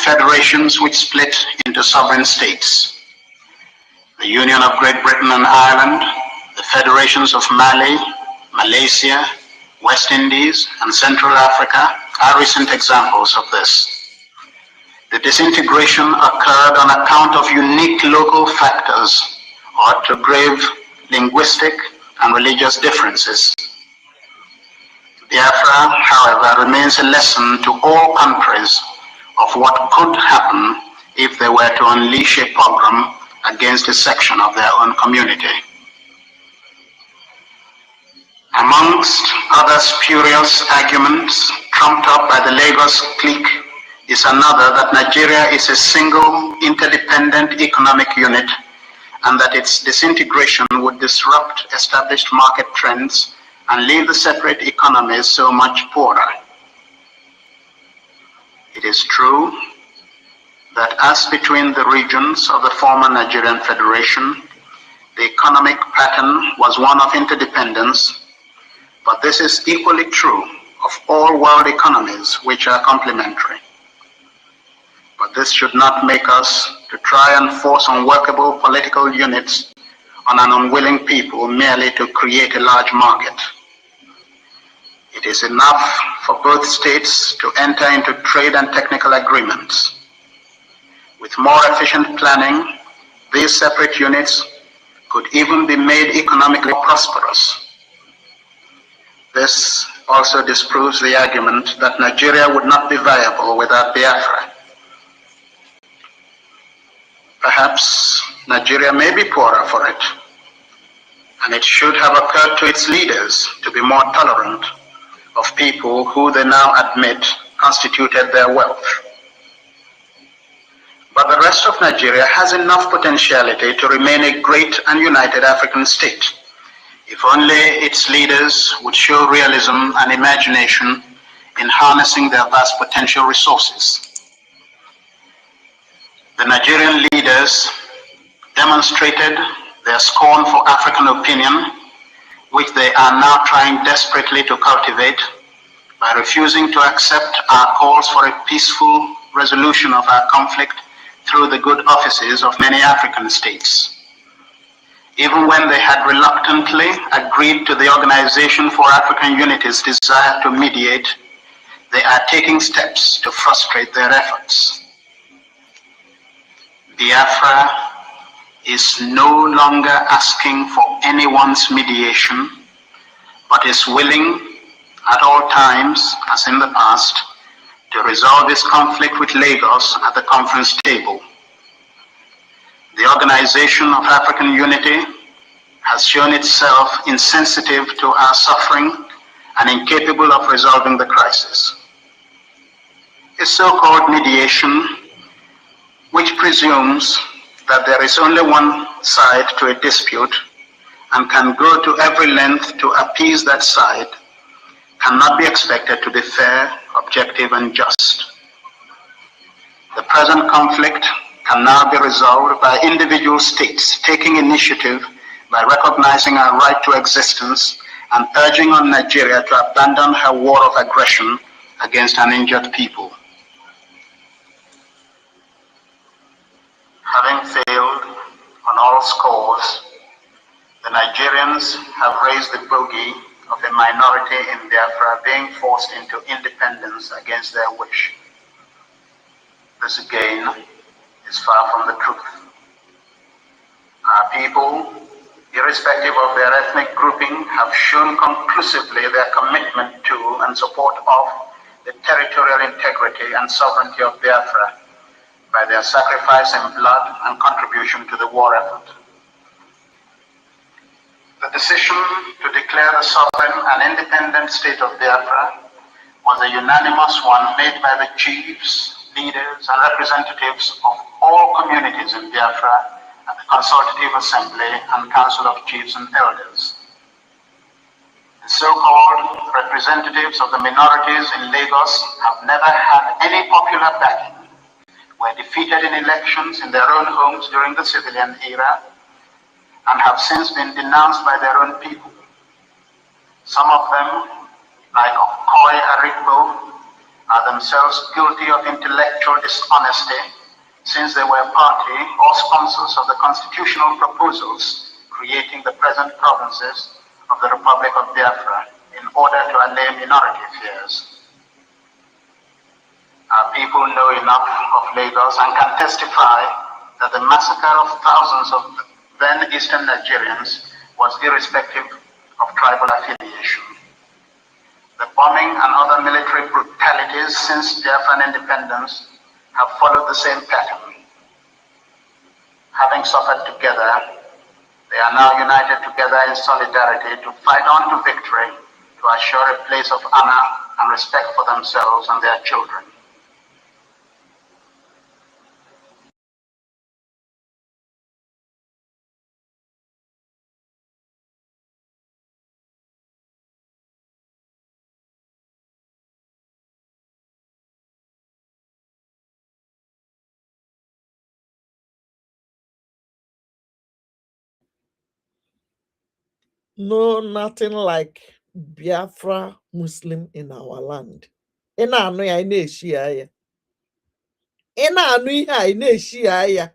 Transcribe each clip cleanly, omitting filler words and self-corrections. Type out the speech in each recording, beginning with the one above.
federations which split into sovereign states. The Union of Great Britain and Ireland, the federations of Mali, Malaysia, West Indies, and Central Africa are recent examples of this. The disintegration occurred on account of unique local factors or to grave linguistic and religious differences. Biafra, however, remains a lesson to all countries of what could happen if they were to unleash a pogrom against a section of their own community. Amongst other spurious arguments trumped up by the Lagos clique is another that Nigeria is a single interdependent economic unit and that its disintegration would disrupt established market trends and leave the separate economies so much poorer. It is true that as between the regions of the former Nigerian Federation, the economic pattern was one of interdependence, but this is equally true of all world economies which are complementary. But this should not make us to try and force unworkable political units on an unwilling people merely to create a large market. It is enough for both states to enter into trade and technical agreements. With more efficient planning, these separate units could even be made economically prosperous. This also disproves the argument that Nigeria would not be viable without Biafra. Perhaps Nigeria may be poorer for it, and it should have occurred to its leaders to be more tolerant of people who they now admit constituted their wealth. But the rest of Nigeria has enough potentiality to remain a great and united African state, if only its leaders would show realism and imagination in harnessing their vast potential resources. The Nigerian leaders demonstrated their scorn for African opinion, which they are now trying desperately to cultivate by refusing to accept our calls for a peaceful resolution of our conflict through the good offices of many African states. Even when they had reluctantly agreed to the Organization for African Unity's desire to mediate, they are taking steps to frustrate their efforts. Biafra is no longer asking for anyone's mediation, but is willing at all times, as in the past, to resolve this conflict with Lagos at the conference table. The Organization of African Unity has shown itself insensitive to our suffering and incapable of resolving the crisis. A so-called mediation, which presumes that there is only one side to a dispute and can go to every length to appease that side, cannot be expected to be fair, objective, and just. The present conflict can now be resolved by individual states taking initiative by recognizing our right to existence and urging on Nigeria to abandon her war of aggression against an injured people. Having failed on all scores, the Nigerians have raised the bogey of a minority in Biafra being forced into independence against their wish. This again is far from the truth. Our people, irrespective of their ethnic grouping, have shown conclusively their commitment to and support of the territorial integrity and sovereignty of Biafra by their sacrifice in blood and contribution to the war effort. The decision to declare the sovereign and independent state of Biafra was a unanimous one made by the chiefs, leaders, and representatives of all communities in Biafra at the Consultative Assembly and Council of Chiefs and Elders. The so-called representatives of the minorities in Lagos have never had any popular backing, were defeated in elections in their own homes during the civilian era, and have since been denounced by their own people. Some of them, like Okoye Arikbo are themselves guilty of intellectual dishonesty, since they were party or sponsors of the constitutional proposals creating the present provinces of the Republic of Biafra in order to allay minority fears. Our people know enough of Lagos and can testify that the massacre of thousands of then Eastern Nigerians was irrespective of tribal affiliation. The bombing and other military brutalities since Biafran independence have followed the same pattern. Having suffered together, they are now united together in solidarity to fight on to victory, to assure a place of honor and respect for themselves and their children. No, nothing like Biafra Muslim in our land. In our no ya na-eshia ya.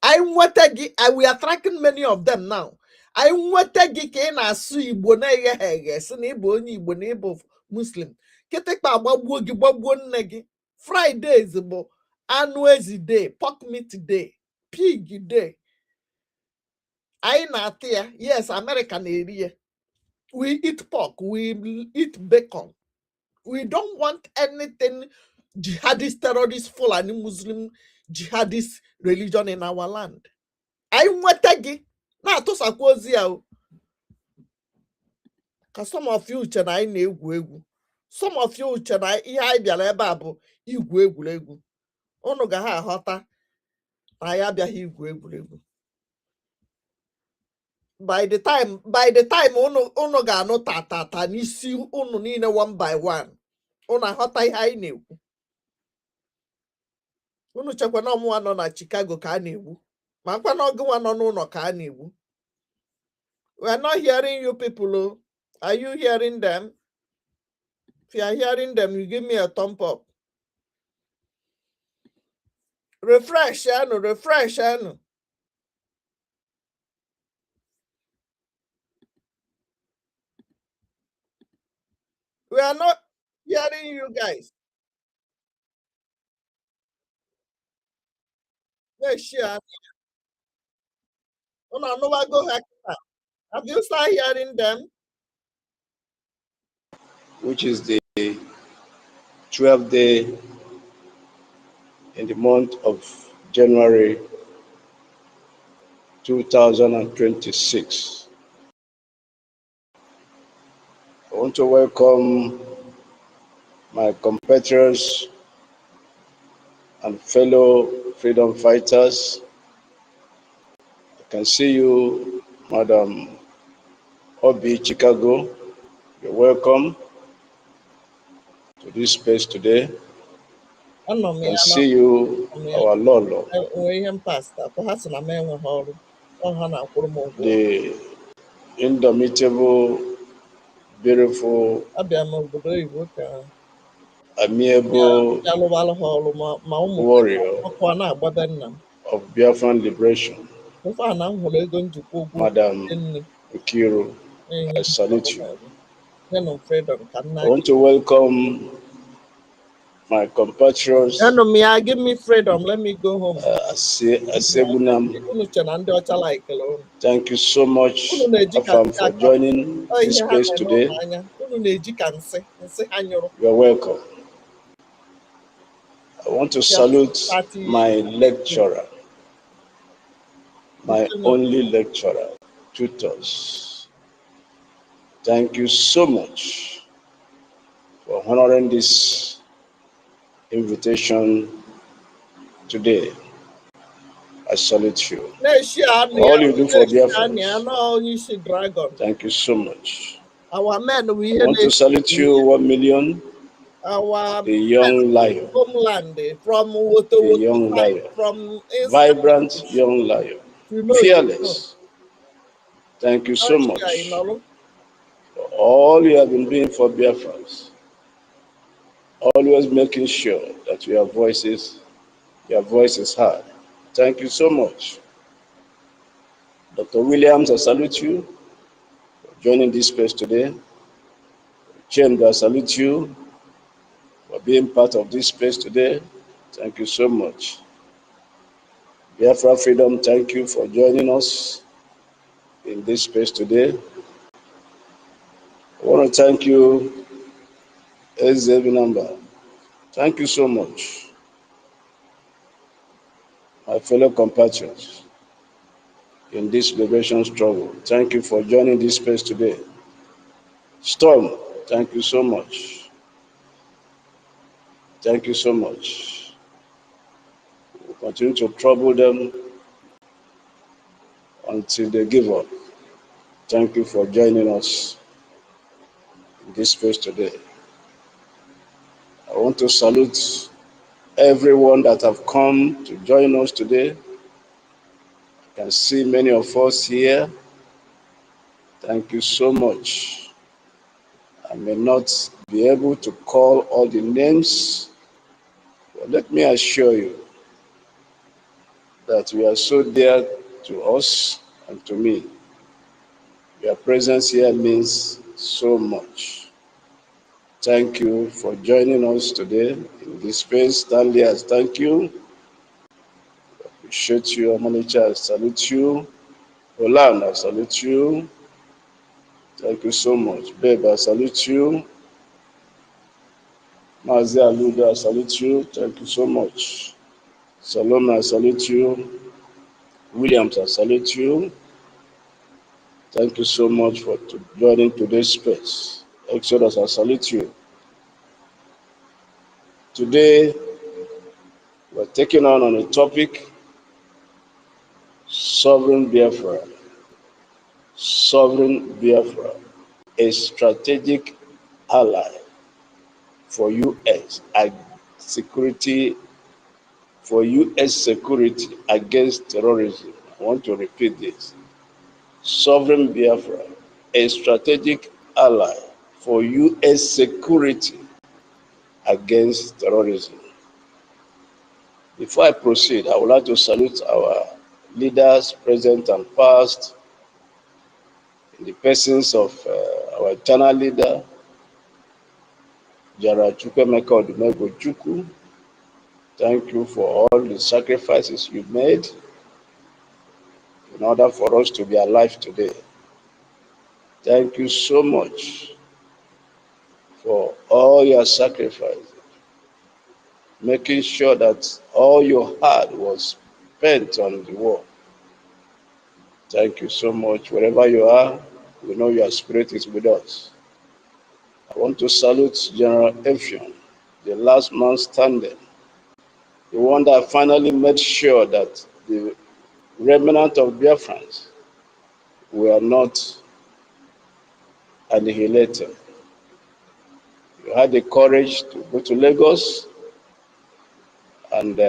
I we are tracking many of them now. I nweta gị ka ị na-asụ Igbo na-eghe si na Igbo onye Igbo na Igbo Muslim. Kịtịkpa gbagbuo gị gbagbuo nne gị. Fridays bụ anụ ezi day, pork meat day, pig day. Anyị na-ata ya. Yes, America na-eri ya. We eat pork, we eat bacon. We don't want anything jihadist, terrorist, Fulani Muslim, jihadist religion in our land. I nweta gị na-atụsakwa ozi ya. Ka some of you uche na anyị na-egwu egwu. Some of you uche na ihe anyị bịara ebe a bụ igwu egwuregwu. Unu ga ha aghọta na anyị abịaghị igwu egwuregwu. By the time unu ga-anụ tata n'isi unu niile one by one. Unu aghọta ihe anyị na-ekwu. Unu chekwa na ọmụnwa nọ na Chicago ka a na-egbu. Ma nkwa na ọgụnwa nọ n'ụlọ ka a na-egbu. We are not hearing you people. Oh. Are you hearing them? If you are hearing them, you give me a thumb up. Refresh, refresh. We are not hearing you guys. Yes, sure. Oh, no, go back. Have you started hearing them? Which is the 12th day in the month of January 2026. I want to welcome my compatriots and fellow freedom fighters. I can see you, Madam Obi Chicago. You're welcome to this space today. I can see you, our Lolo. The indomitable, beautiful, amiable warrior of Biafran liberation, Madam Ukiru. I salute you. I want to welcome my compatriots. Give me freedom. Let me go home. Thank you so much, Afam, for joining this space today. You're welcome. I want to salute my lecturer, my only lecturer, tutors. Thank you so much for honoring this invitation today. I salute you. All you do for Biafra. Thank you so much. Our men, I want to salute you 1 million. The young lion. Homeland from the young lion. From vibrant young lion. Fearless. Thank you so much for all you have been doing for Biafrans. always making sure that your voice is heard. Thank you so much. Dr. Williams, I salute you for joining this space today. Chendo, I salute you for being part of this space today. Thank you so much. Biafra Freedom, thank you for joining us in this space today. I want to thank you, NNAMDI. Thank you so much, my fellow compatriots in this liberation struggle. Thank you for joining this space today. Storm, thank you so much. Thank you so much. We'll continue to trouble them until they give up. Thank you for joining us in this space today. I want to salute everyone that have come to join us today. I can see many of us here. Thank you so much. I may not be able to call all the names, but let me assure you that you are so dear to us and to me. Your presence here means so much. Thank you for joining us today in this space. Stanley, I thank you. I appreciate you. Amonicha, I salute you. Roland, I salute you. Thank you so much. Babe, I salute you. Mazi Aluda, I salute you. Thank you so much. Salome, I salute you. Williams, I salute you. Thank you so much for joining today's space. Exodus, I salute you. Today, we're taking on a topic, Sovereign Biafra. Sovereign Biafra, a strategic ally for U.S. security against terrorism. I want to repeat this. Sovereign Biafra, a strategic ally for U.S. security against terrorism. Before I proceed, I would like to salute our leaders, present and past, in the persons of our eternal leader, Jara Chukwemeka Odumegwu Chukwu. Thank you for all the sacrifices you made in order for us to be alive today. Thank you so much for all your sacrifices, making sure that all you had was spent on the war. Thank you so much. Wherever you are, we know your spirit is with us. I want to salute General Effiong, the last man standing, the one that finally made sure that the remnant of Biafrans were not annihilated. You had the courage to go to Lagos and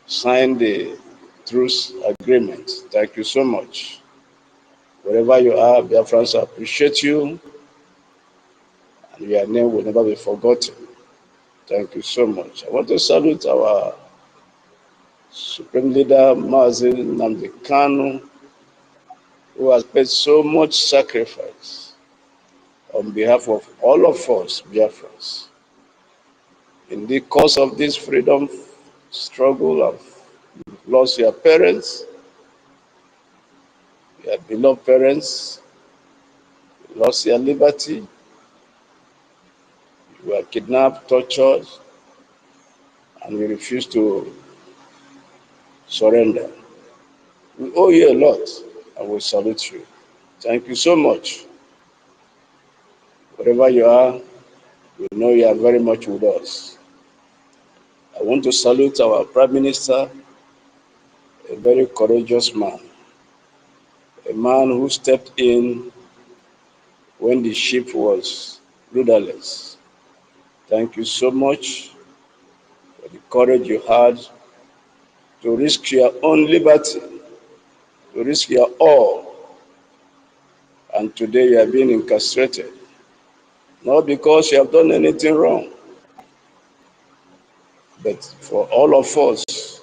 sign the truce agreement. Thank you so much. Wherever you are, Biafrans, I appreciate you, and your name will never be forgotten. Thank you so much. I want to salute our Supreme Leader, NNAMDI KANU, who has paid so much sacrifice on behalf of all of us, Biafrans. In the course of this freedom struggle, you've lost your parents, your beloved parents, you lost your liberty, you were kidnapped, tortured, and you refused to surrender. We owe you a lot, and we salute you. Thank you so much. Wherever you are, we know you are very much with us. I want to salute our Prime Minister, a very courageous man, a man who stepped in when the ship was rudderless. Thank you so much for the courage you had to risk your own liberty, to risk your all, and today you are being incarcerated. Not because you have done anything wrong, But for all of us,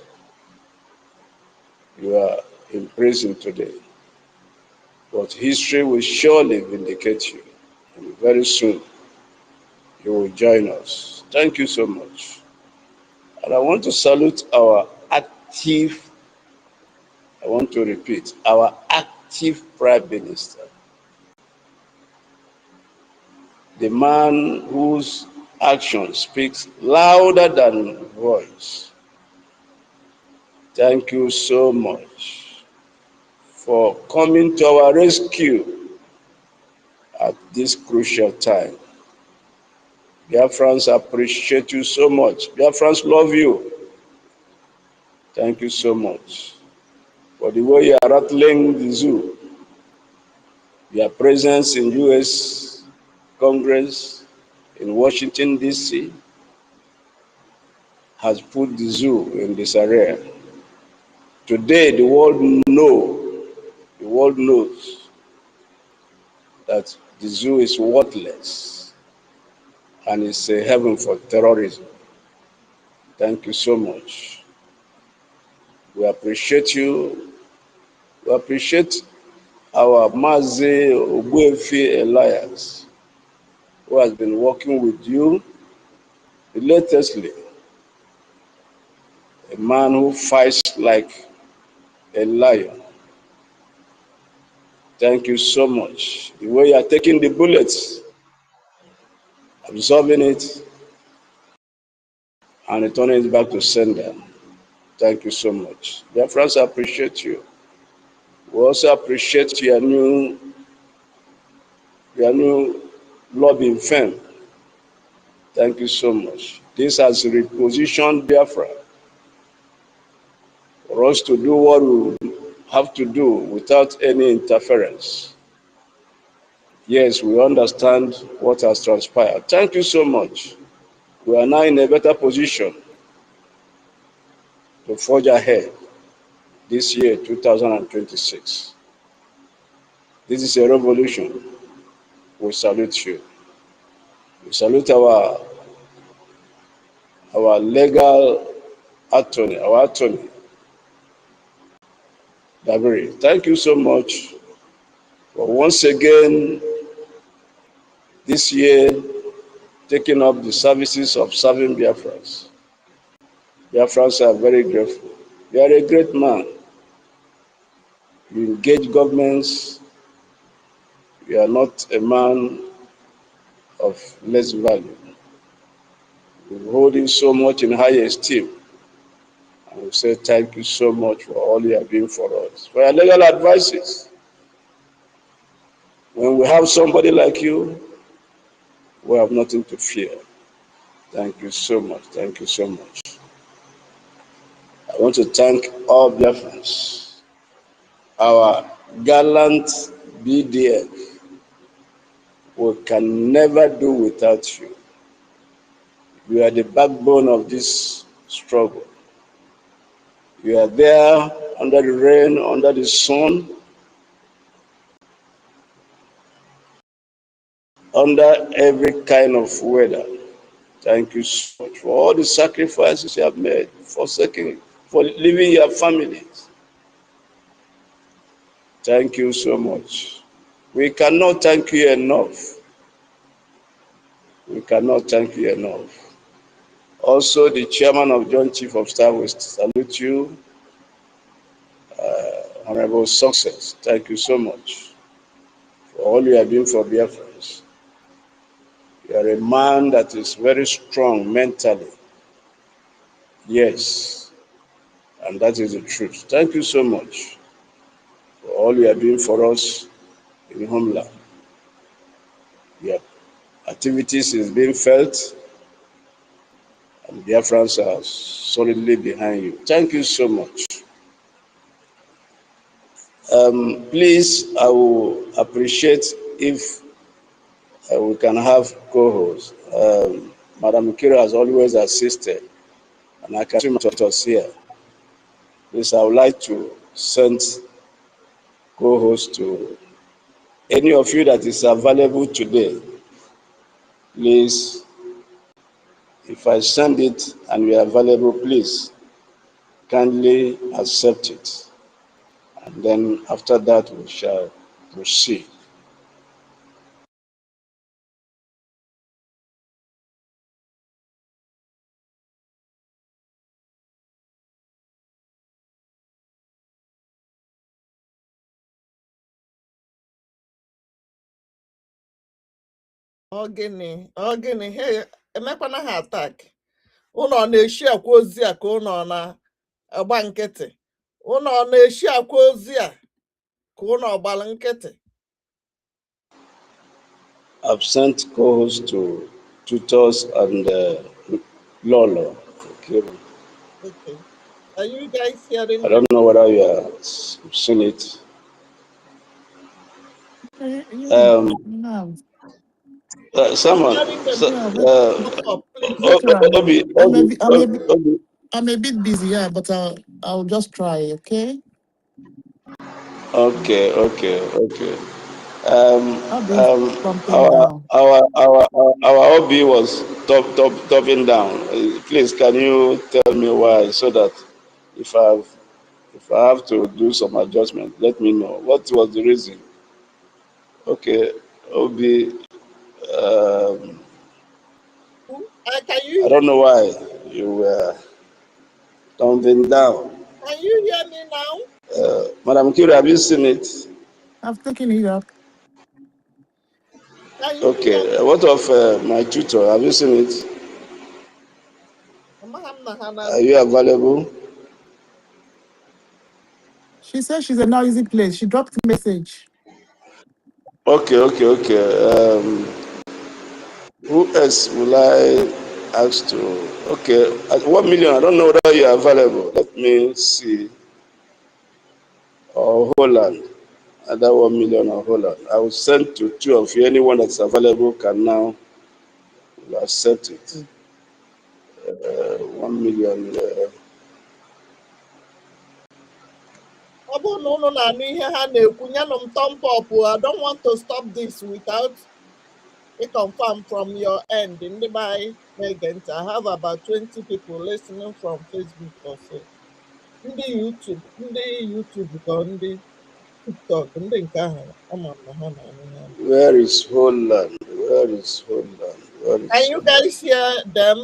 you are in prison today. But history will surely vindicate you. And very soon, you will join us. Thank you so much. And I want to salute our active, I want to repeat, our active Prime Minister. The man whose action speaks louder than voice. Thank you so much for coming to our rescue at this crucial time. Biafrans appreciate you so much. Biafrans love you. Thank you so much for the way you are rattling the zoo. Your presence in U.S. Congress, in Washington, D.C., has put the zoo in disarray. Today, the world knows that the zoo is worthless and it's a heaven for terrorism. Thank you so much. We appreciate you. We appreciate our Mazi L1FE Alliance, who has been working with you relentlessly. A man who fights like a lion. Thank you so much. The way you are taking the bullets, absorbing it, and returning it back to sender. Thank you so much. Dear friends, I appreciate you. We also appreciate your new lobbying firm. Thank you so much. This has repositioned Biafra for us to do what we have to do without any interference. Yes, we understand what has transpired. Thank you so much. We are now in a better position to forge ahead this year, 2026. This is a revolution. We salute you. We salute our legal attorney, our attorney, Dabiri. Thank you so much for once again this year taking up the services of serving Biafrans. Biafrans are very grateful. You are a great man. You engage governments. You are not a man of less value. We hold you so much in high esteem. And we say thank you so much for all you are doing for us. For your legal advices. When we have somebody like you, we have nothing to fear. Thank you so much. Thank you so much. I want to thank all Biafrans, our gallant BDF. We can never do without you. You are the backbone of this struggle. You are there under the rain, under the sun, under every kind of weather. Thank you so much for all the sacrifices you have made, for leaving your families. Thank you so much. We cannot thank you enough. We cannot thank you enough. Also, the chairman of Joint Chief of Staff will salute you. Honorable Success. Thank you so much for all you are doing for Biafrans. You are a man that is very strong mentally. Yes, and that is the truth. Thank you so much for all you are doing for us in homeland. Your activities is being felt, and Biafrans are solidly behind you. Thank you so much. Please, I will appreciate if we can have co-hosts. Madam Kira has always assisted, and I can see us here. Please, I would like to send co-hosts to any of you that is available today. Please If I send it and you are available, please kindly accept it. And then after that, we shall proceed. Ogini, hey, emekwana ha attack. Ụnọ na-eshi akwa ozi a ka ụnọ na-agba nkịtị. Ụnọ na-eshi akwa ozi a ka ụnọ gbara nkịtị. I've sent calls to tutors and Lolo. Okay. Okay. Are you guys hearing I them? don't know whether you have seen it. No. Someone, Hearing them? Yeah, but Come up, please. Obi, I'm a bit busy, yeah, but I'll just try, okay? okay. Um, I'll do something our, now. our hobby was topping down. Please, can you tell me why, so that if I have to do some adjustment, let me know. What was the reason? Okay, Obi, Can I you don't know why you were tumbling down. hear me now? Madam Kiri, have you seen it? I've taken it up. Can you hear me? Okay, what of my tutor? Have you seen it? Are you available? She says she's a noisy place. She dropped a message. Okay. Who else will I ask to? Okay, at 1 million, I don't know whether you are available. Let me see. Or Holland, either 1 million or Holland. I will send to two of you. Anyone that's available can now accept it. 1 million. Ọ bụrụ na ụnụ na-anụ ihe ha na-ekwu, nyanụ m thumb up. I don't want to stop this without a confirm from your end. Ndị be anyị na-ege ntị. I have about 20 people listening from Facebook or so. Ndị YouTube ka ndị TikTok, ndị nke ahụ ama m na ha na-anụ ya. Where is Holland? Where is Holland? Where is Can you guys hear them?